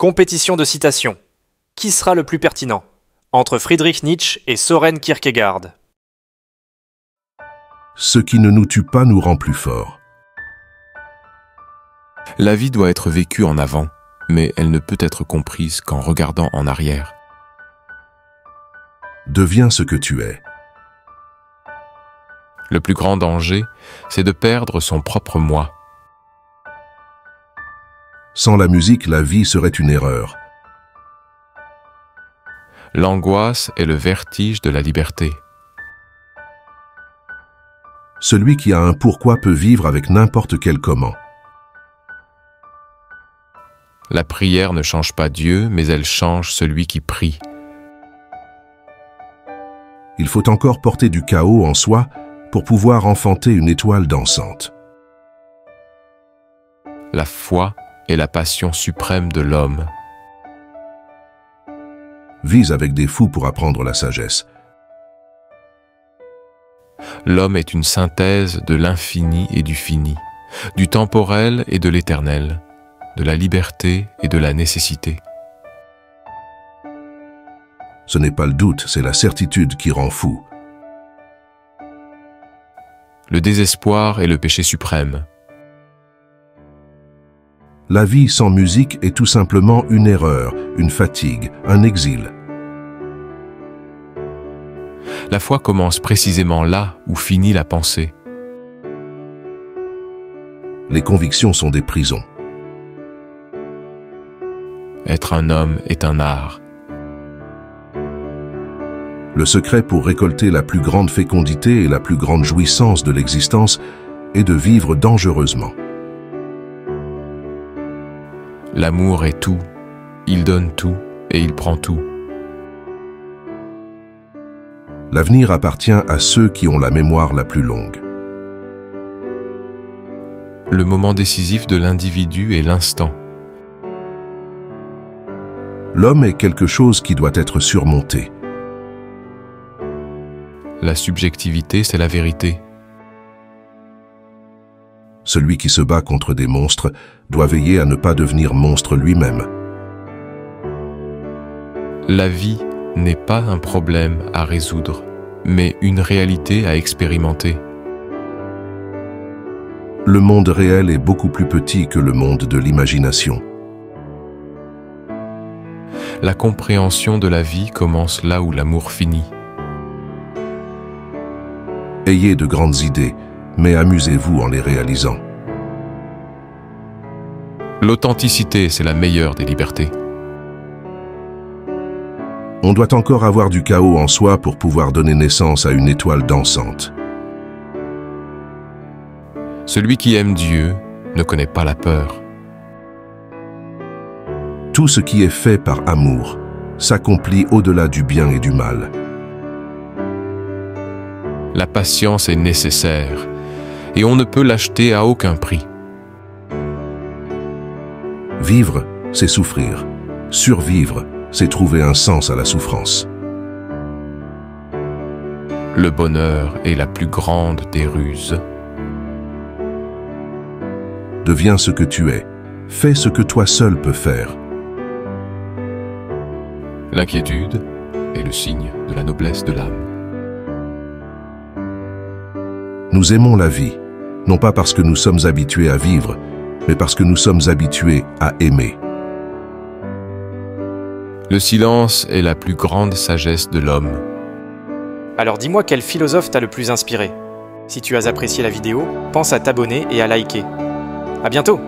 Compétition de citation. Qui sera le plus pertinent? Entre Friedrich Nietzsche et Søren Kierkegaard. Ce qui ne nous tue pas nous rend plus forts. La vie doit être vécue en avant, mais elle ne peut être comprise qu'en regardant en arrière. Deviens ce que tu es. Le plus grand danger, c'est de perdre son propre moi. Sans la musique, la vie serait une erreur. L'angoisse est le vertige de la liberté. Celui qui a un pourquoi peut vivre avec n'importe quel comment. La prière ne change pas Dieu, mais elle change celui qui prie. Il faut encore porter du chaos en soi pour pouvoir enfanter une étoile dansante. La foi est la passion suprême de l'homme. Vise avec des fous pour apprendre la sagesse. L'homme est une synthèse de l'infini et du fini, du temporel et de l'éternel, de la liberté et de la nécessité. Ce n'est pas le doute, c'est la certitude qui rend fou. Le désespoir est le péché suprême. La vie sans musique est tout simplement une erreur, une fatigue, un exil. La foi commence précisément là où finit la pensée. Les convictions sont des prisons. Être un homme est un art. Le secret pour récolter la plus grande fécondité et la plus grande jouissance de l'existence est de vivre dangereusement. L'amour est tout, il donne tout et il prend tout. L'avenir appartient à ceux qui ont la mémoire la plus longue. Le moment décisif de l'individu est l'instant. L'homme est quelque chose qui doit être surmonté. La subjectivité, c'est la vérité. Celui qui se bat contre des monstres doit veiller à ne pas devenir monstre lui-même. La vie n'est pas un problème à résoudre, mais une réalité à expérimenter. Le monde réel est beaucoup plus petit que le monde de l'imagination. La compréhension de la vie commence là où l'amour finit. Ayez de grandes idées, mais amusez-vous en les réalisant. L'authenticité, c'est la meilleure des libertés. On doit encore avoir du chaos en soi pour pouvoir donner naissance à une étoile dansante. Celui qui aime Dieu ne connaît pas la peur. Tout ce qui est fait par amour s'accomplit au-delà du bien et du mal. La patience est nécessaire et on ne peut l'acheter à aucun prix. Vivre, c'est souffrir. Survivre, c'est trouver un sens à la souffrance. Le bonheur est la plus grande des ruses. Deviens ce que tu es. Fais ce que toi seul peux faire. L'inquiétude est le signe de la noblesse de l'âme. Nous aimons la vie, non pas parce que nous sommes habitués à vivre, mais parce que nous sommes habitués à aimer. Le silence est la plus grande sagesse de l'homme. Alors dis-moi quel philosophe t'a le plus inspiré. Si tu as apprécié la vidéo, pense à t'abonner et à liker. À bientôt!